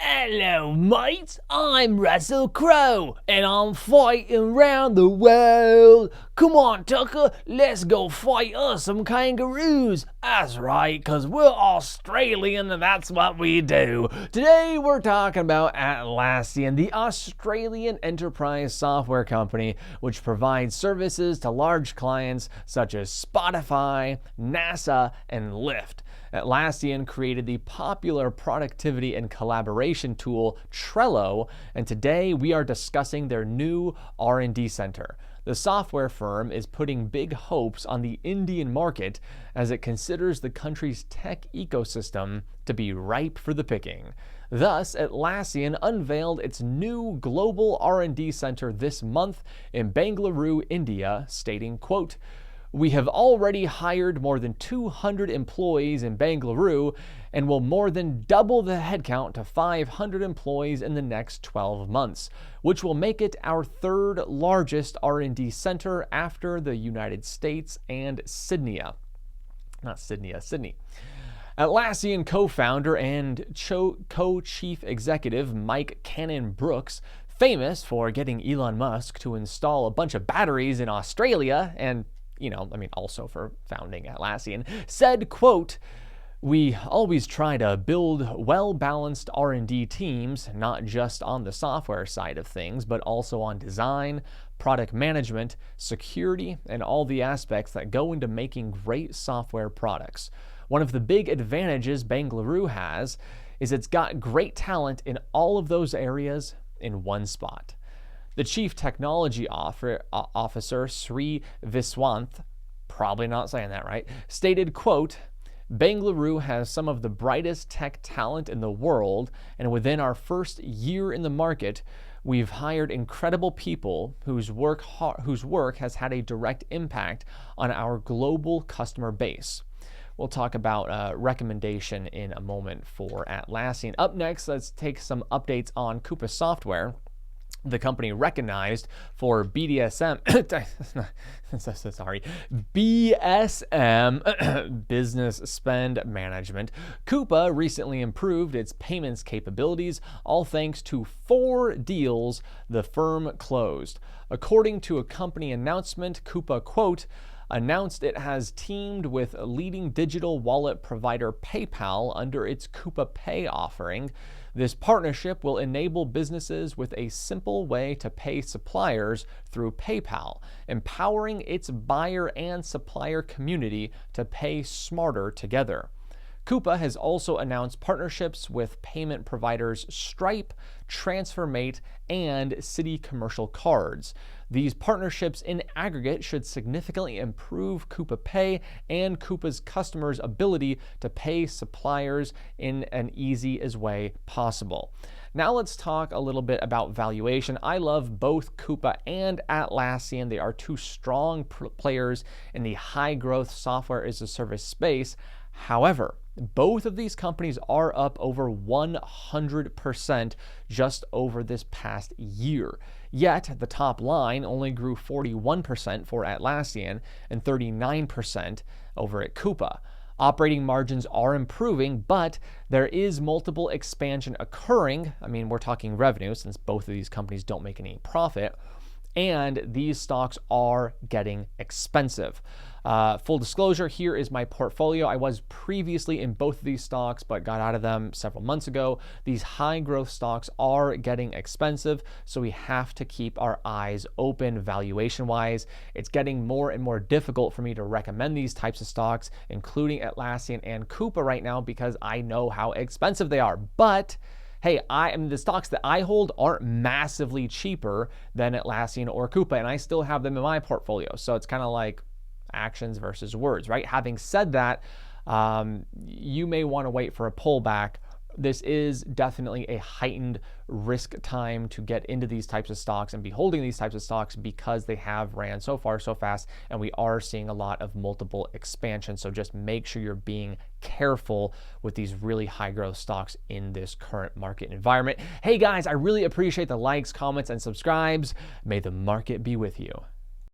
Hello, mates. I'm Russell Crowe, and I'm fighting around the world. Come on, Tucker, let's go fight us some kangaroos. That's right, 'cause we're Australian and that's what we do. Today we're talking about Atlassian, the Australian enterprise software company which provides services to large clients such as Spotify, NASA, and Lyft. Atlassian created the popular productivity and collaboration tool Trello, and today we are discussing their new R&D center. The software firm is putting big hopes on the Indian market as it considers the country's tech ecosystem to be ripe for the picking. Thus, Atlassian unveiled its new global R&D center this month in Bengaluru, India, stating, quote, "We have already hired more than 200 employees in Bengaluru and will more than double the headcount to 500 employees in the next 12 months, which will make it our third largest R&D center after the United States and Sydney. Sydney. Atlassian co-founder and co-chief executive Mike Cannon-Brookes, famous for getting Elon Musk to install a bunch of batteries in Australia and also for founding Atlassian, said, quote, "We always try to build well-balanced R&D teams, not just on the software side of things, but also on design, product management, security, and all the aspects that go into making great software products. One of the big advantages Bengaluru has is it's got great talent in all of those areas in one spot." The chief technology officer, Sri Viswanth, probably not saying that right, stated, quote, "Bengaluru has some of the brightest tech talent in the world, and within our first year in the market, we've hired incredible people whose work has had a direct impact on our global customer base." We'll talk about recommendation in a moment for Atlassian. Up next, let's take some updates on Coupa software. The company recognized for BSM, business spend management. Coupa recently improved its payments capabilities, all thanks to 4 deals the firm closed. According to a company announcement, Coupa, quote, announced it has teamed with leading digital wallet provider PayPal under its Coupa Pay offering. This partnership will enable businesses with a simple way to pay suppliers through PayPal, empowering its buyer and supplier community to pay smarter together. Coupa has also announced partnerships with payment providers Stripe, TransferMate, and Citi Commercial Cards. These partnerships in aggregate should significantly improve Coupa Pay and Coupa's customers' ability to pay suppliers in an easiest way possible. Now let's talk a little bit about valuation. I love both Coupa and Atlassian. They are 2 strong players in the high-growth software as a service space. However, both of these companies are up over 100% just over this past year. Yet, the top line only grew 41% for Atlassian and 39% over at Coupa. Operating margins are improving, but there is multiple expansion occurring. We're talking revenue since both of these companies don't make any profit. And these stocks are getting expensive. Full disclosure, here is my portfolio. I was previously in both of these stocks, but got out of them several months ago. These high growth stocks are getting expensive, so we have to keep our eyes open valuation wise. It's getting more and more difficult for me to recommend these types of stocks, including Atlassian and Coupa right now, because I know how expensive they are. But hey, the stocks that I hold aren't massively cheaper than Atlassian or Coupa, and I still have them in my portfolio. So it's kind of like actions versus words, right? Having said that, you may want to wait for a pullback. This is definitely a heightened risk time to get into these types of stocks and be holding these types of stocks because they have ran so far so fast, and we are seeing a lot of multiple expansion. So just make sure you're being careful with these really high growth stocks in this current market environment. Hey guys, I really appreciate the likes, comments, and subscribes. May the market be with you.